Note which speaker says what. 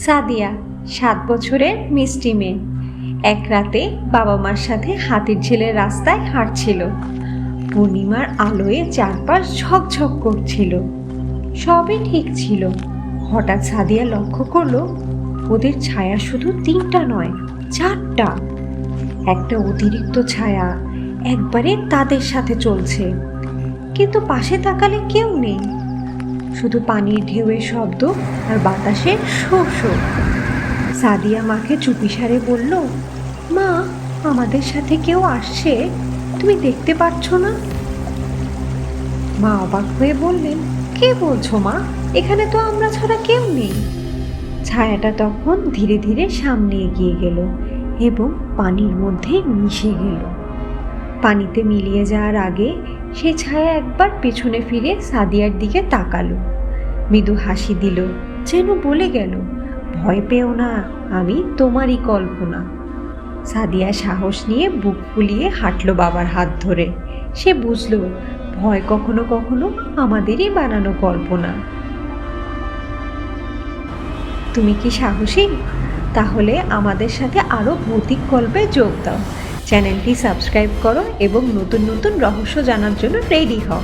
Speaker 1: সাদিয়া ৭ বছরের মিষ্টি মেয়ে। এক রাতে বাবা মার সাথে হাতির ঝিলের রাস্তায় হাঁটছিল। পূর্ণিমার আলোয় চারপাশ ঝকঝক করছিল। সবই ঠিক ছিল। হঠাৎ সাদিয়া লক্ষ্য করলো ওদের ছায়া শুধু ৩টা নয়, ৪টা। একটা অতিরিক্ত ছায়া একবারে তাদের সাথে চলছে, কিন্তু পাশে তাকালে কেউ নেই। শুধু পানির ঢেউয়ের শব্দ আর বাতাসের শো শো। সাদিয়া মাকে চুপিসারে বলল, মা, আমাদের সাথে কেউ আসছে, তুমি দেখতে পাচ্ছ না? মা অবাক হয়ে বললেন, কে বলছো মা? এখানে তো আমরা ছাড়া কেউ নেই। ছায়াটা তখন ধীরে ধীরে সামনে এগিয়ে গেল এবং পানির মধ্যে মিশে গেল। পানিতে মিলিয়ে যাওয়ার আগে সেই ছায়া একবার পেছনে ফিরে সাদিয়ার দিকে তাকালো, মৃদু হাসি দিল, যেন বলে গেল, ভয় পেও না, আমি তোমারই কল্পনা। সাদিয়া সাহস নিয়ে বুক ফুলিয়ে হাঁটলো বাবার হাত ধরে। সে বুঝলো ভয় কখনো কখনো আমাদেরই বানানো কল্পনা। তুমি কি সাহসী? তাহলে আমাদের সাথে আরও ভৌতিক গল্পে যোগ দাও। চ্যানেলটি সাবস্ক্রাইব করো এবং নতুন নতুন রহস্য জানার জন্য রেডি হও।